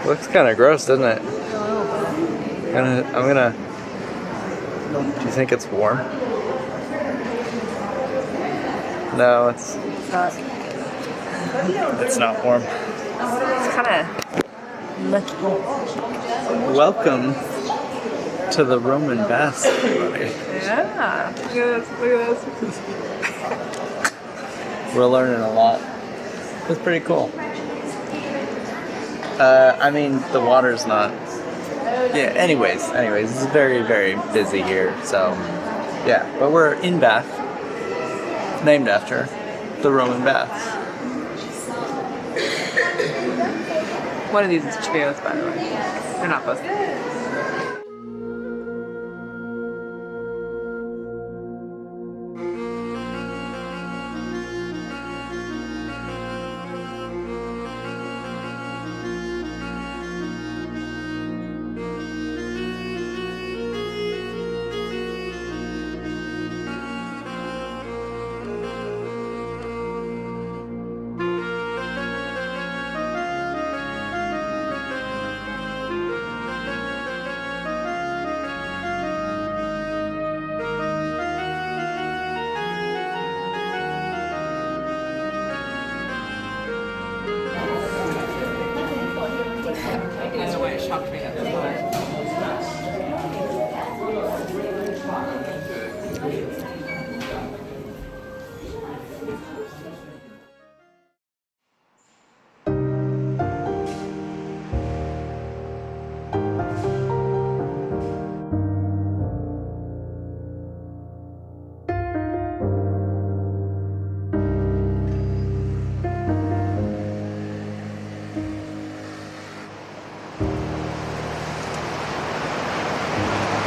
Looks kind of gross, doesn't it? I'm gonna. Do you think it's warm? No, it's not. It's not warm. It's kind of lucky. Welcome to the Roman baths, everybody. Yeah. Look at this. Look at this. We're learning a lot. It's pretty cool. I mean, the water's not. Yeah. Anyways, it's very, very busy here. So, yeah. But we're in Bath, named after the Roman baths. One of these is Cheveyo's, by the way. They're not both.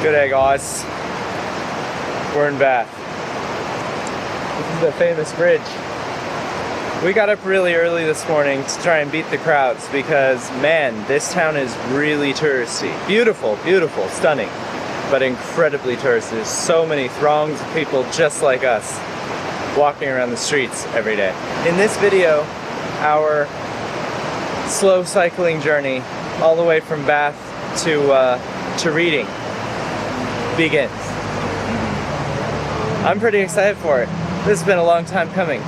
Good day, guys. We're in Bath. This is the famous bridge. We got up really early this morning to try and beat the crowds because, man, this town is really touristy. Beautiful, beautiful, stunning, but incredibly touristy. There's so many throngs of people just like us walking around the streets every day. In this video, our slow cycling journey all the way from Bath to Reading begins. I'm pretty excited for it. This has been a long time coming.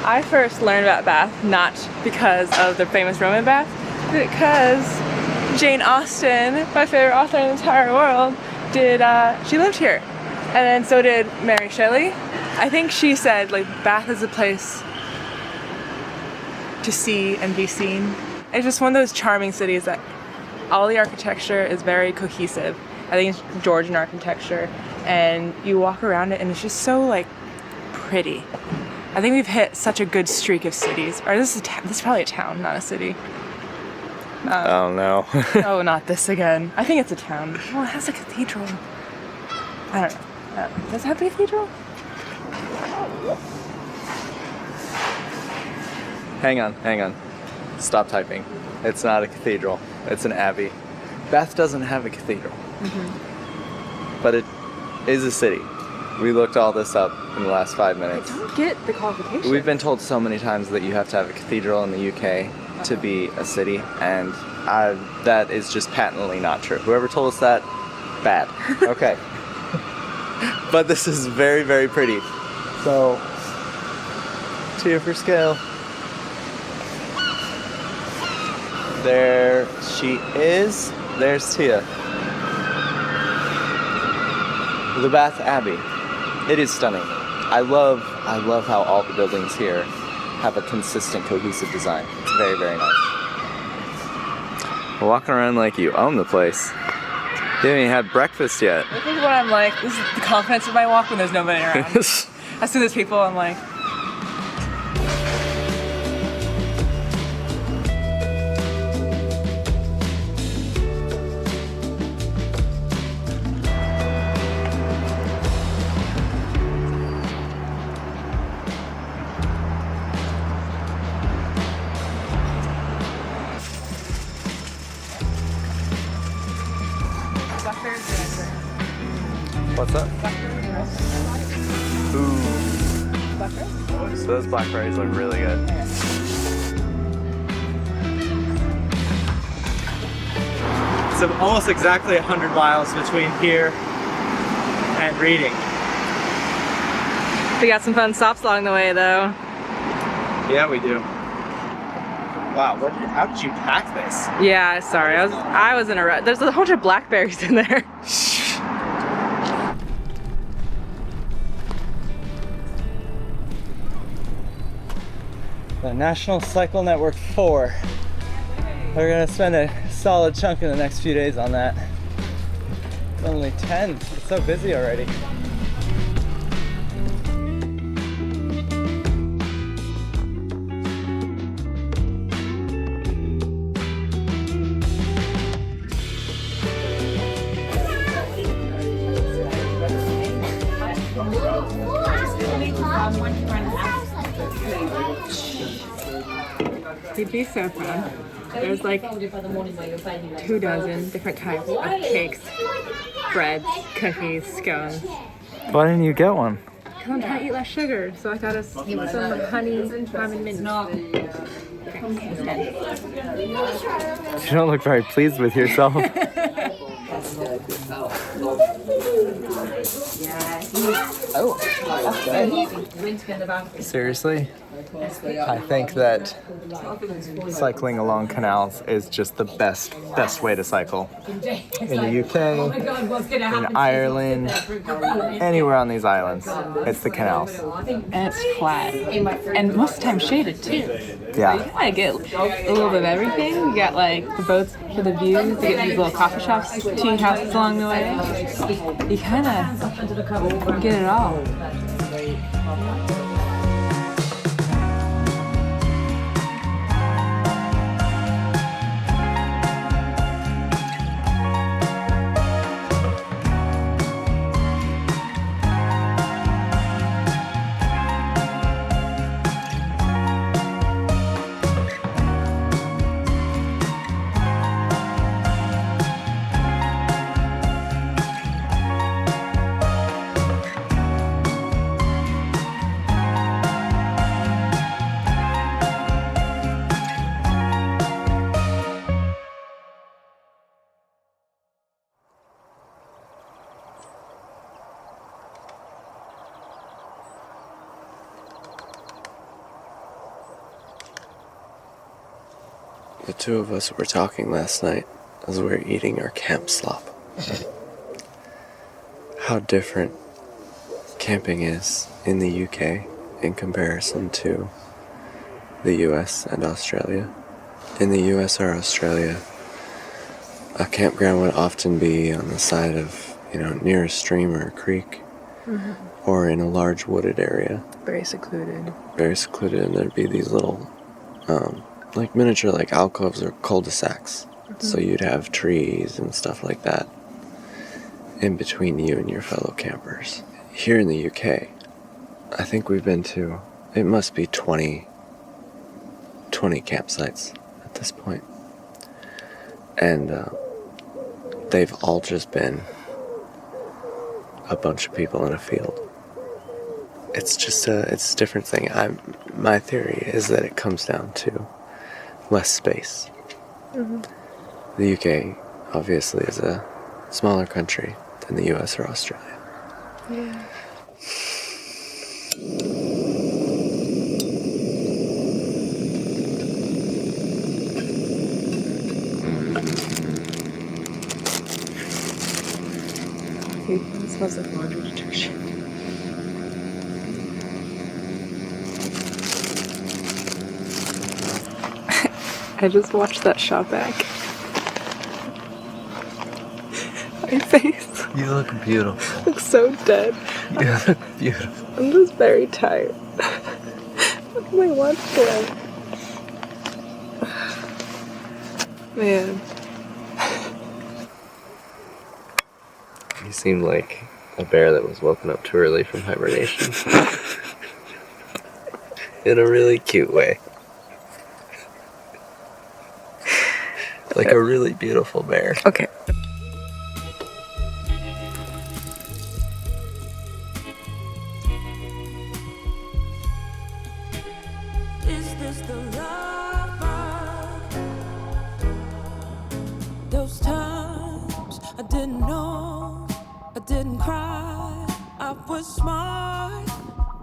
I first learned about Bath not because of the famous Roman bath, but because Jane Austen, my favorite author in the entire world, she lived here. And then so did Mary Shelley. I think she said like Bath is a place to see and be seen. It's just one of those charming cities that all the architecture is very cohesive. I think it's Georgian architecture, and you walk around it and it's just so like pretty. I think we've hit such a good streak of cities. Or this is probably a town, not a city. Oh no. Oh, not this again. I think it's a town. Well, it has a cathedral. I don't know. Does it have a cathedral? Hang on. Stop typing. It's not a cathedral. It's an abbey. Bath doesn't have a cathedral. But it is a city. We looked all this up in the last 5 minutes. I don't get the qualification. We've been told so many times that you have to have a cathedral in the UK to be a city, and that is just patently not true. Whoever told us that, bad. Okay. But this is very, very pretty. So, Tia for scale. There she is. There's Tia. The Bath Abbey. It is stunning. I love how all the buildings here have a consistent, cohesive design. It's very, very nice. We're walking around like you own the place. You haven't even had breakfast yet. This is what I'm like. This is the confidence of my walk when there's nobody around. As soon as people, I'm like. What's up? Ooh. blackberries? So those blackberries look really good. So almost exactly 100 miles between here and Reading. We got some fun stops along the way, though. Yeah, we do. Wow, how did you pack this? Yeah, sorry, I was in a rut. There's a bunch of blackberries in there. The National Cycle Network 4. We're gonna spend a solid chunk in the next few days on that. It's only 10. It's so busy already. It'd be so fun. There's like 24 different types of cakes, breads, cookies, scones. Why didn't you get one? Because I'm trying to eat less sugar, so I got us some honey, lime, and mint. You don't look very pleased with yourself. Oh, that's good. Seriously? I think that cycling along canals is just the best way to cycle. In the UK, in Ireland, anywhere on these islands, it's the canals. And it's flat. And most of the time shaded too. Yeah. You kind of get a little bit of everything. You got like the boats for the views, you get these little coffee shops, tea houses along the way. You kind of get it all. The two of us were talking last night as we were eating our camp slop. How different camping is in the UK in comparison to the US and Australia. In the US or Australia, a campground would often be on the side of, near a stream or a creek, or in a large wooded area. Very secluded. Very secluded, and there'd be these little like miniature alcoves or cul-de-sacs. So you'd have trees and stuff like that in between you and your fellow campers. Here in the UK, I think we've been to, it must be 20 campsites at this point. And they've all just been a bunch of people in a field. It's just it's a different thing. My theory is that it comes down to less space. The UK obviously is a smaller country than the US or Australia. Yeah. It smells like laundry detergent. I just watched that shot back. My face You look beautiful. looks so dead. You look beautiful. I'm just very tired. What am I watching? Man. You seem like a bear that was woken up too early from hibernation. In a really cute way. Like a really beautiful bear. Okay. this the love? Those times I didn't know, I didn't cry, I was smart,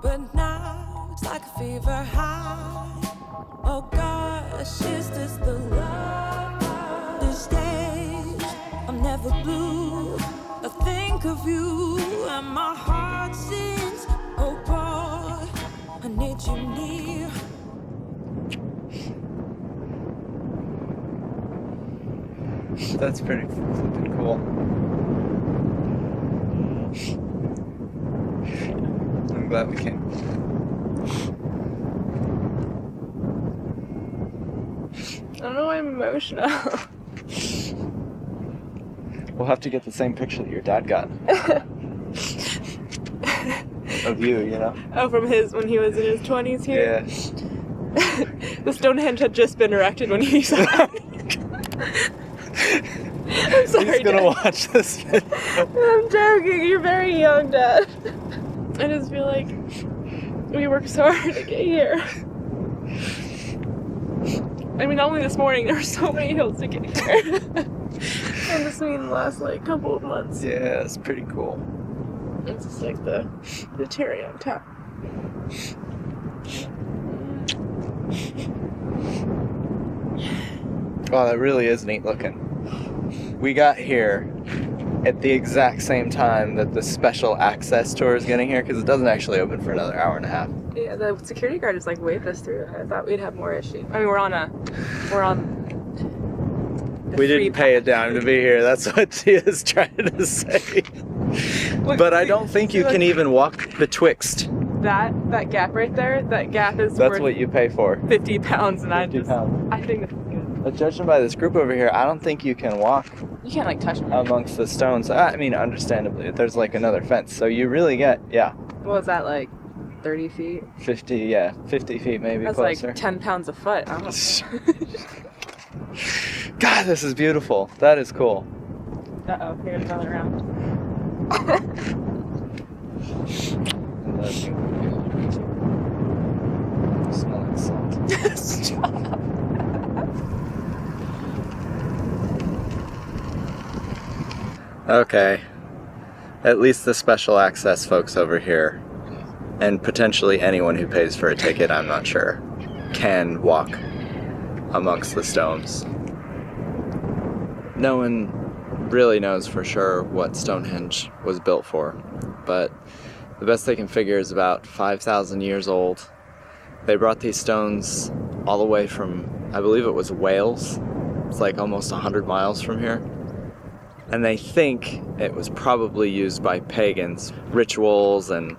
but now it's like a fever high. Oh gosh, is this the love? These days I'm never blue. I think of you and my heart sings. Oh boy, I need you near. That's pretty flippin' cool. I'm glad we came. I don't know why I'm emotional. We'll have to get the same picture that your dad got. Of you, you know? Oh, from when he was in his 20s here? Yeah. The Stonehenge had just been erected when he saw it. I'm sorry, He's gonna Dad. watch this video. I'm joking. You're very young, Dad. I just feel like we worked so hard to get here. I mean, only this morning there were so many hills to get here. And this mean the last couple of months. Yeah, it's pretty cool. It's just like the cherry on top. Wow, that really is neat looking. We got here at the exact same time that the special access tour is getting here, because it doesn't actually open for another hour and a half. Yeah, the security guard just waved us through. I thought we'd have more issues. I mean, we're on. We didn't pay a dime to be here. That's what Tia's trying to say. But I don't think you can even walk betwixt. That gap right there. That gap is That's worth what you pay for. 50 pounds, and 50 pounds. I think that's good. But judging by this group over here, I don't think you can walk You can't touch me. amongst the stones. I mean, understandably, there's another fence, so you really get, What was that, 30 feet? 50 feet maybe That's closer. 10 pounds a foot. I don't know. God, this is beautiful. That is cool. Uh-oh, here's another round. Smell like salt. Stop. Okay. At least the special access folks over here, and potentially anyone who pays for a ticket, I'm not sure, can walk amongst the stones. No one really knows for sure what Stonehenge was built for, but the best they can figure is about 5,000 years old. They brought these stones all the way from, I believe it was Wales. It's almost 100 miles from here. And they think it was probably used by pagans, rituals and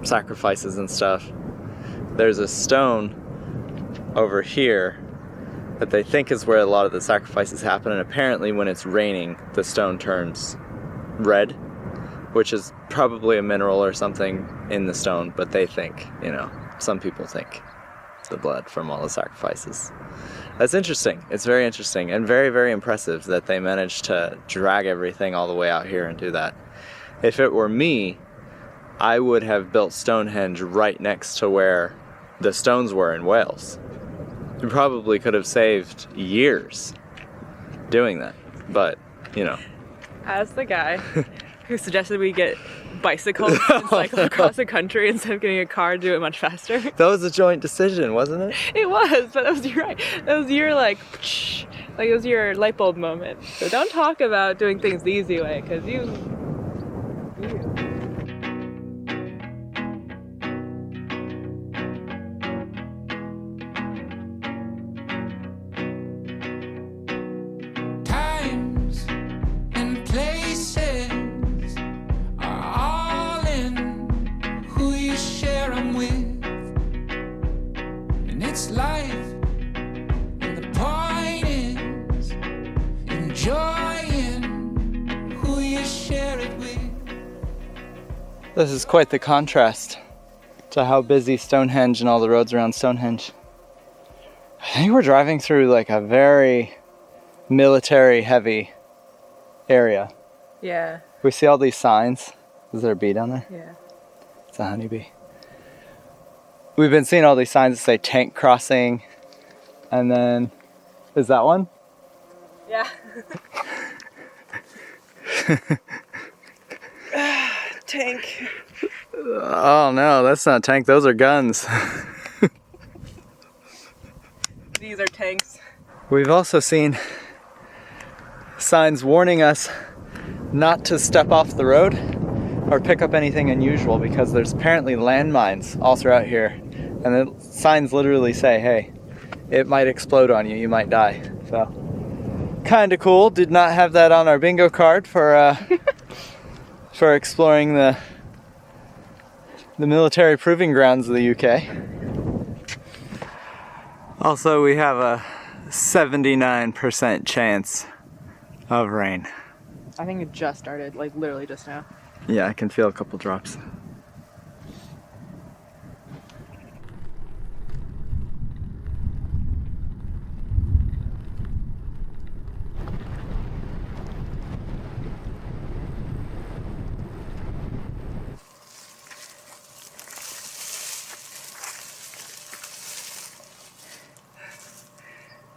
sacrifices and stuff. There's a stone over here that they think is where a lot of the sacrifices happen, and apparently when it's raining, the stone turns red, which is probably a mineral or something in the stone, but they think, some people think it's the blood from all the sacrifices. That's interesting. It's very interesting and very, very impressive that they managed to drag everything all the way out here and do that. If it were me, I would have built Stonehenge right next to where the stones were in Wales. You probably could have saved years doing that, but, As the guy who suggested we get bicycles and cycle across the country instead of getting a car and do it much faster. That was a joint decision, wasn't it? It was, but you're right. That was your it was your light bulb moment. So don't talk about doing things the easy way, because you. Times and places are all in who you share them with, and it's life, and the point is enjoying who you share it with. This is quite the contrast to how busy Stonehenge and all the roads around Stonehenge. I think we're driving through a very military heavy area. Yeah, We see all these signs. Is there a bee down there? yeah. It's a honeybee. we've been seeing all these signs that say tank crossing, and then, is that one? Yeah. Tank. Oh no, that's not tank, those are guns. These are tanks. We've also seen signs warning us not to step off the road or pick up anything unusual because there's apparently landmines all throughout here. And the signs literally say, hey, it might explode on you, you might die. So, kind of cool. Did not have that on our bingo card for for exploring the military proving grounds of the UK. Also, we have a 79% chance of rain. I think it just started, like literally just now. Yeah, I can feel a couple drops.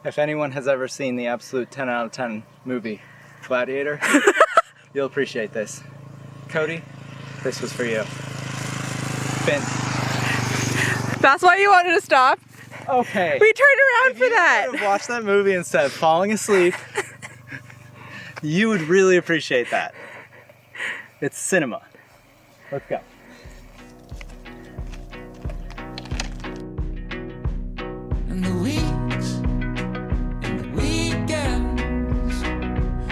If anyone has ever seen the absolute 10 out of 10 movie, Gladiator, you'll appreciate this. Cody, this was for you. Finn. That's why you wanted to stop? Okay. We turned around If for you that. would have watched that movie instead of falling asleep, you would really appreciate that. It's cinema. Let's go. And the weeks and the weekends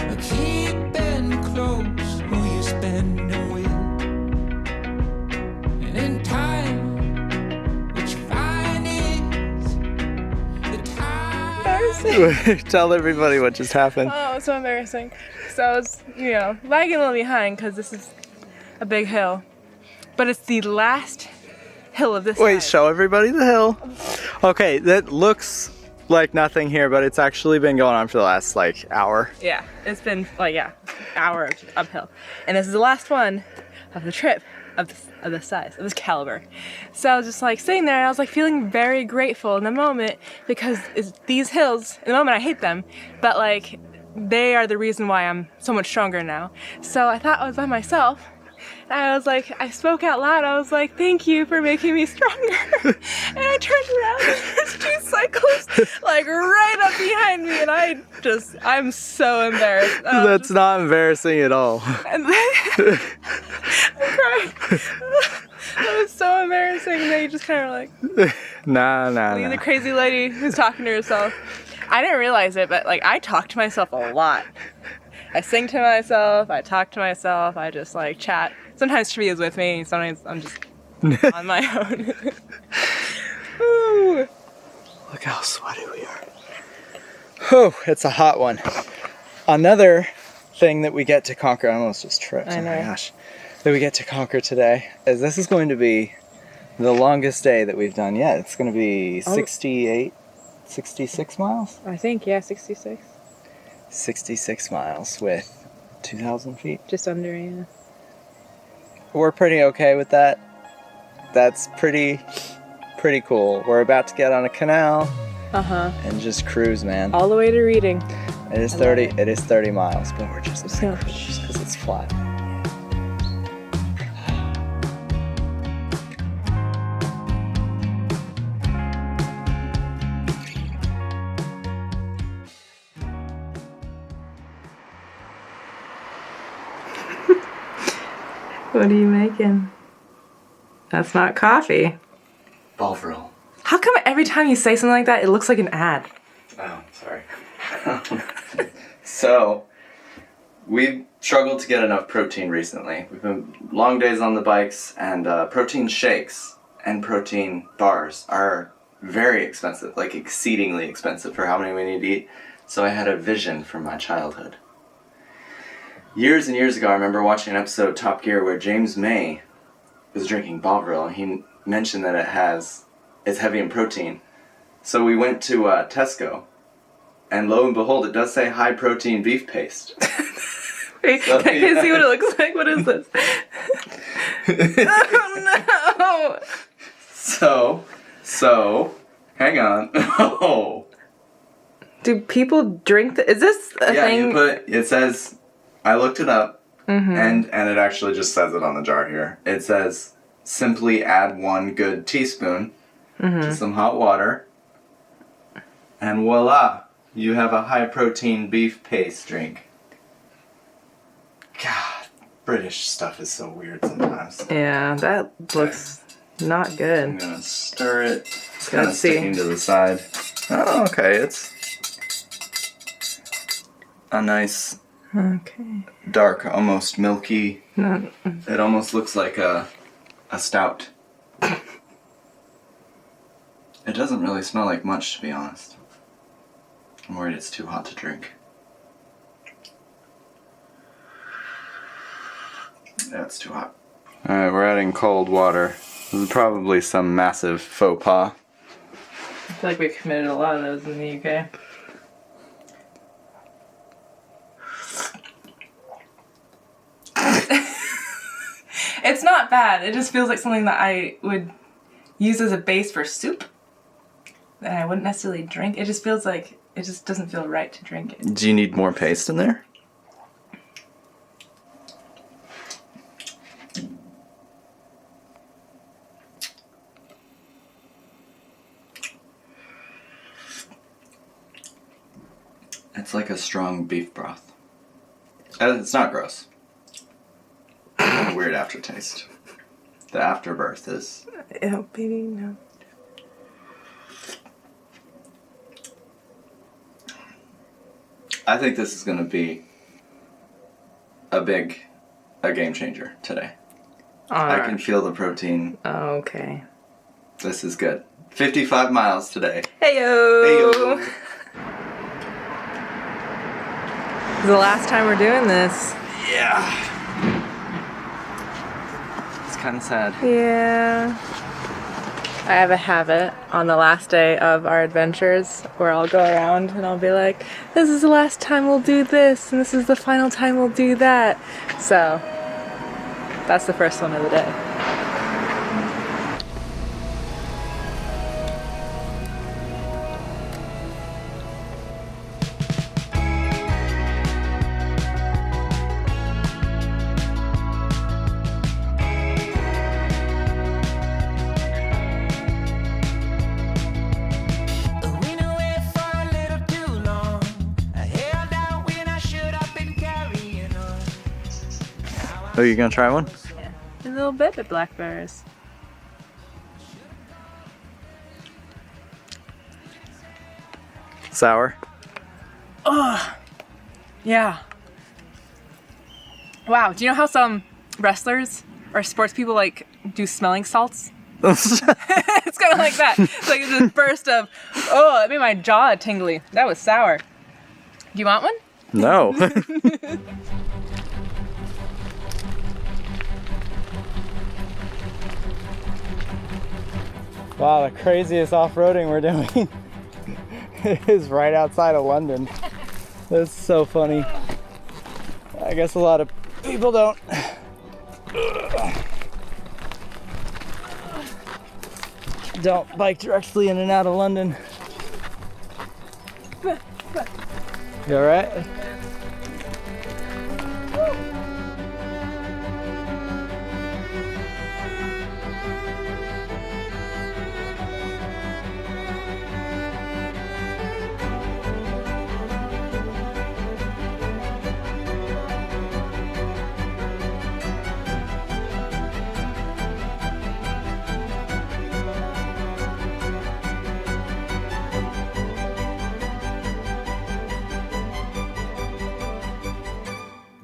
are keeping close who you're spending with. And in time, what you find is the time. Tell everybody what just happened. Oh, it's so embarrassing. So I was, lagging a little behind because this is a big hill. But it's the last hill of this Wait, side. show everybody the hill. Okay, that looks like nothing here, but it's actually been going on for the last, hour. Yeah, it's been, hour uphill. And this is the last one of the trip of this size, of this caliber. So I was just, sitting there, and I was, feeling very grateful in the moment because these hills, in the moment I hate them, but, they are the reason why I'm so much stronger now. So I thought I was by myself. And I was I spoke out loud. I was thank you for making me stronger. And I turned around and there's two cyclists right up behind me. And I'm so embarrassed. That's not embarrassing at all. And then I'm crying. That was so embarrassing. And they just kind of Nah. the crazy lady who's talking to herself. I didn't realize it, but I talk to myself a lot. I sing to myself, I talk to myself, I just chat. Sometimes Tree is with me, sometimes I'm just on my own. Ooh. Look how sweaty we are. Oh, it's a hot one. Another thing that we get to conquer, I almost just tripped, I oh my know. gosh, that we get to conquer today is this is going to be the longest day that we've done yet. It's going to be 66 miles? I think, yeah, 66. 66 miles with 2,000 feet. Just under, yeah. We're pretty okay with that. That's pretty cool. We're about to get on a canal and just cruise, man. All the way to Reading. It is I love 30. it. It is 30 miles, but we're just Just gonna gonna- cruise because it's flat. What are you making? That's not coffee. Bovril. How come every time you say something like that, it looks like an ad? Oh, sorry. So, we've struggled to get enough protein recently. We've been long days on the bikes, and protein shakes and protein bars are very expensive, exceedingly expensive for how many we need to eat. So I had a vision from my childhood. Years and years ago, I remember watching an episode of Top Gear where James May was drinking Bovril, and he mentioned that it's heavy in protein. So we went to Tesco, and lo and behold, it does say high protein beef paste. Wait, So, can you see what it looks like? What is this? Oh no! So So, hang on. Oh. Do people drink is this a thing? It says, I looked it up, and it actually just says it on the jar here. It says, simply add 1 good teaspoon to some hot water, and voila, you have a high-protein beef paste drink. God, British stuff is so weird sometimes. Yeah, that looks not good. I'm gonna stir it. It's kind of Let's see. sticking to the side. Oh, okay, it's a nice, dark, almost milky. It almost looks like a stout. It doesn't really smell like much, to be honest. I'm worried it's too hot to drink. Yeah, it's too hot. Alright, we're adding cold water. This is probably some massive faux pas. I feel like we've committed a lot of those in the UK. It's not bad. It just feels like something that I would use as a base for soup that I wouldn't necessarily drink. It just feels like it just doesn't feel right to drink it. Do you need more paste in there? It's like a strong beef broth. It's not gross. A weird aftertaste. The afterbirth is... Oh, baby, no. I think this is going to be a game changer today. I can feel the protein. Okay. This is good. 55 miles today. Heyo! Heyo. This is the last time we're doing this. Yeah. It's kind of sad. Yeah. I have a habit on the last day of our adventures where I'll go around and I'll be like, this is the last time we'll do this, and this is the final time we'll do that. So, that's the first one of the day. Oh, you gonna try one? Yeah. A little bit of blackberries. Sour? Yeah. Wow, do you know how some wrestlers or sports people like do smelling salts? It's kind of like that. It's like this burst of, oh, it made my jaw tingly. That was sour. Do you want one? No. Wow, the craziest off-roading we're doing is right outside of London. That's so funny. I guess a lot of people don't bike directly in and out of London. You all right?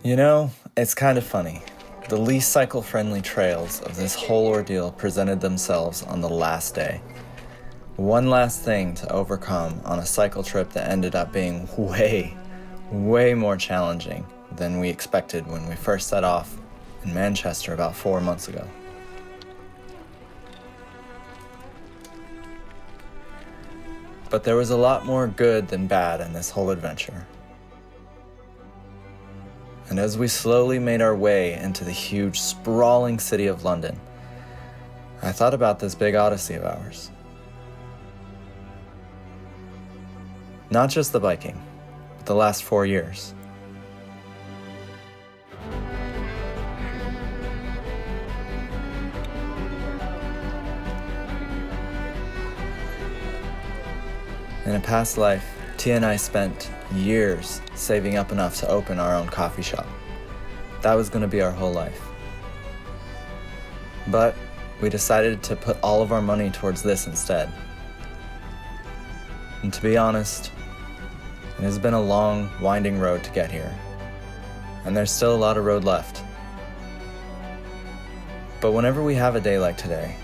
You know, it's kind of funny. The least cycle-friendly trails of this whole ordeal presented themselves on the last day. One last thing to overcome on a cycle trip that ended up being way more challenging than we expected when we first set off in Manchester about 4 months ago. But there was a lot more good than bad in this whole adventure. And as we slowly made our way into the huge, sprawling city of London, I thought about this big odyssey of ours. Not just the biking, but the last 4 years. In a past life, Tia and I spent years saving up enough to open our own coffee shop. That was going to be our whole life. But we decided to put all of our money towards this instead. And to be honest, it has been a long, winding road to get here. And there's still a lot of road left. But whenever we have a day like today,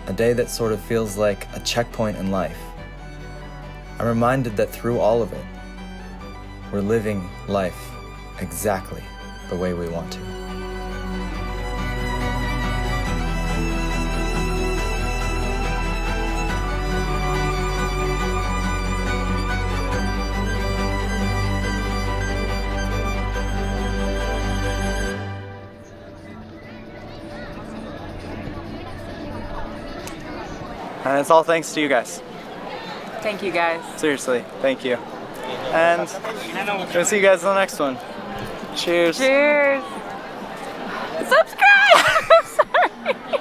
a day that sort of feels like a checkpoint in life, I'm reminded that through all of it, we're living life exactly the way we want to. And it's all thanks to you guys. Thank you guys. Seriously, thank you. And we'll see you guys in the next one. Cheers. Cheers. Subscribe! Sorry.